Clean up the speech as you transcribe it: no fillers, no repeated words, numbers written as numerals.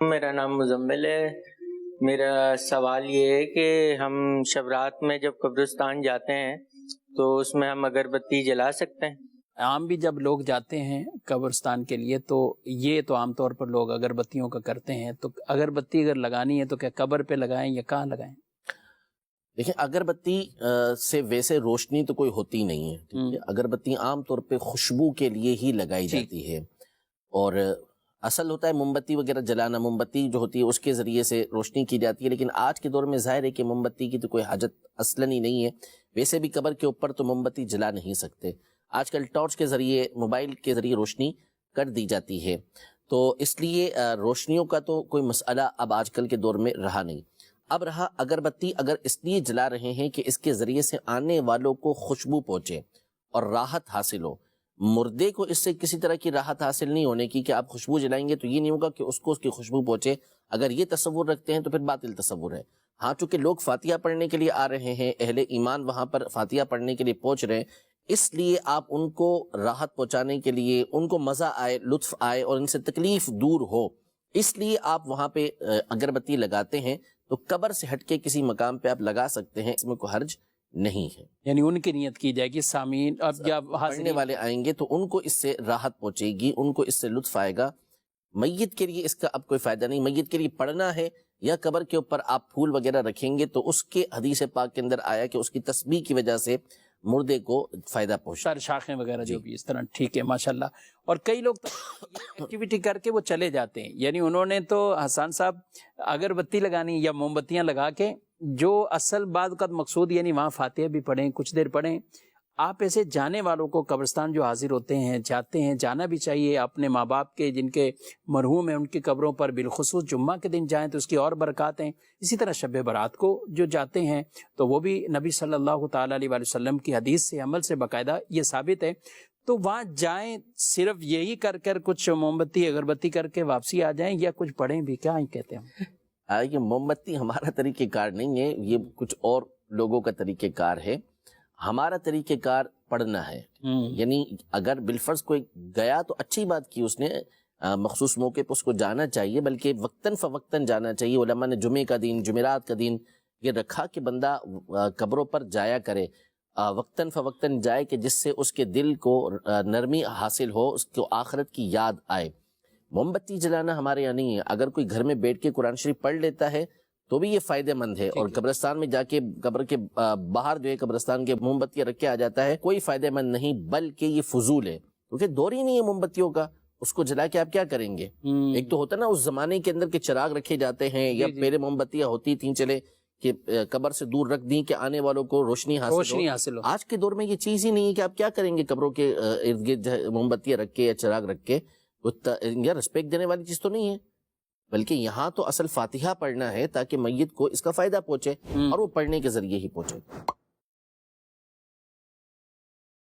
میرا نام مزمل ہے۔ میرا سوال یہ ہے کہ ہم شب رات میں جب قبرستان جاتے ہیں تو اس میں ہم اگربتی جلا سکتے ہیں؟ عام بھی جب لوگ جاتے ہیں قبرستان کے لیے تو یہ تو عام طور پر لوگ اگربتیوں کا کرتے ہیں، تو اگربتی اگر لگانی ہے تو کیا قبر پہ لگائیں یا کہاں لگائیں؟ دیکھیں، اگربتی سے ویسے روشنی تو کوئی ہوتی نہیں ہے، ٹھیک ہے؟ اگربتی عام طور پہ خوشبو کے لیے ہی لگائی جاتی ہے، اور اصل ہوتا ہے موم بتی وغیرہ جلانا، موم بتی جو ہوتی ہے اس کے ذریعے سے روشنی کی جاتی ہے، لیکن آج کے دور میں ظاہر ہے کہ موم بتی کی تو کوئی حاجت اصلاً ہی نہیں ہے۔ ویسے بھی قبر کے اوپر تو موم بتی جلا نہیں سکتے، آج کل ٹارچ کے ذریعے، موبائل کے ذریعے روشنی کر دی جاتی ہے، تو اس لیے روشنیوں کا تو کوئی مسئلہ اب آج کل کے دور میں رہا نہیں۔ اب رہا اگربتی، اگر اس لیے جلا رہے ہیں کہ اس کے ذریعے سے آنے والوں کو خوشبو پہنچے اور راحت حاصل ہو، مردے کو اس سے کسی طرح کی راحت حاصل نہیں ہونے کی کہ آپ خوشبو جلائیں گے تو یہ نہیں ہوگا کہ اس کو اس کی خوشبو پہنچے، اگر یہ تصور رکھتے ہیں تو پھر باطل تصور ہے۔ ہاں، چونکہ لوگ فاتحہ پڑھنے کے لیے آ رہے ہیں، اہل ایمان وہاں پر فاتحہ پڑھنے کے لیے پہنچ رہے ہیں، اس لیے آپ ان کو راحت پہنچانے کے لیے، ان کو مزہ آئے، لطف آئے اور ان سے تکلیف دور ہو، اس لیے آپ وہاں پہ اگربتی لگاتے ہیں، تو قبر سے ہٹ کے کسی مقام پہ آپ لگا سکتے ہیں، اس میں کوئی حرج نہیں ہے۔ یعنی ان کی نیت کی جائے گی، سامعین اب یا پڑھنے والے آئیں گے تو ان کو اس سے راحت پہنچے گی، ان کو اس سے لطف آئے گا۔ میت کے لیے اس کا اب کوئی فائدہ نہیں، میت کے لیے پڑھنا ہے یا قبر کے اوپر آپ پھول وغیرہ رکھیں گے تو اس کے حدیث پاک کے اندر آیا کہ اس کی تسبیح کی وجہ سے مردے کو فائدہ پہنچتا ہے، سر شاخیں وغیرہ جو بھی اس طرح، ٹھیک ہے، ماشاءاللہ۔ اور کئی لوگ تو ایکٹیویٹی کر کے وہ چلے جاتے ہیں، یعنی انہوں نے تو حسان صاحب اگربتی لگانی یا موم بتیاں لگا کے، جو اصل بعد کا مقصود یعنی وہاں فاتحہ بھی پڑھیں، کچھ دیر پڑھیں۔ آپ ایسے جانے والوں کو، قبرستان جو حاضر ہوتے ہیں، جاتے ہیں، جانا بھی چاہیے، اپنے ماں باپ کے جن کے مرحوم ہیں ان کی قبروں پر بالخصوص جمعہ کے دن جائیں تو اس کی اور برکات ہیں۔ اسی طرح شب برات کو جو جاتے ہیں تو وہ بھی نبی صلی اللہ تعالیٰ علیہ وسلم کی حدیث سے، عمل سے باقاعدہ یہ ثابت ہے، تو وہاں جائیں صرف یہی کر کر کچھ موم بتی اگربتی کر کے واپسی آ جائیں یا کچھ پڑھیں بھی، کیا ہی کہتے ہیں؟ یہ موم بتی ہمارا طریقہ کار نہیں ہے، یہ کچھ اور لوگوں کا طریقہ کار ہے۔ ہمارا طریقہ کار پڑھنا ہے، یعنی اگر بالفرض کوئی گیا تو اچھی بات کی اس نے، مخصوص موقع پہ اس کو جانا چاہیے، بلکہ وقتاً فوقتاً جانا چاہیے۔ علماء نے جمعے کا دن، جمعرات کا دن یہ رکھا کہ بندہ قبروں پر جایا کرے، وقتاً فوقتاً جائے کہ جس سے اس کے دل کو نرمی حاصل ہو، اس کو آخرت کی یاد آئے۔ موم بتی جلانا ہمارے یہاں نہیں ہے، اگر کوئی گھر میں بیٹھ کے قرآن شریف پڑھ لیتا ہے تو بھی یہ فائدہ مند ہے، اور قبرستان میں جا کے قبر کے باہر جو ہے قبرستان کے موم بتیاں رکھ کے آ جاتا ہے، کوئی فائدہ مند نہیں، بلکہ یہ فضول ہے، کیونکہ دور ہی نہیں ہے موم بتیوں کا، اس کو جلا کے آپ کیا کریں گے؟ ایک تو ہوتا نا اس زمانے کے اندر کے چراغ رکھے جاتے ہیں، یا پہلے موم بتیاں ہوتی تھیں چلے کہ قبر سے دور رکھ دیں کہ آنے والوں کو روشنی حاصل ہو۔ آج کے دور میں یہ چیز ہی نہیں ہے کہ آپ کیا کریں گے قبروں کے ارد گرد موم بتیاں رکھ کے یا چراغ رکھ کے، یا رسپیکٹ دینے والی چیز تو نہیں ہے، بلکہ یہاں تو اصل فاتحہ پڑھنا ہے تاکہ میت کو اس کا فائدہ پہنچے، اور وہ پڑھنے کے ذریعے ہی پہنچے۔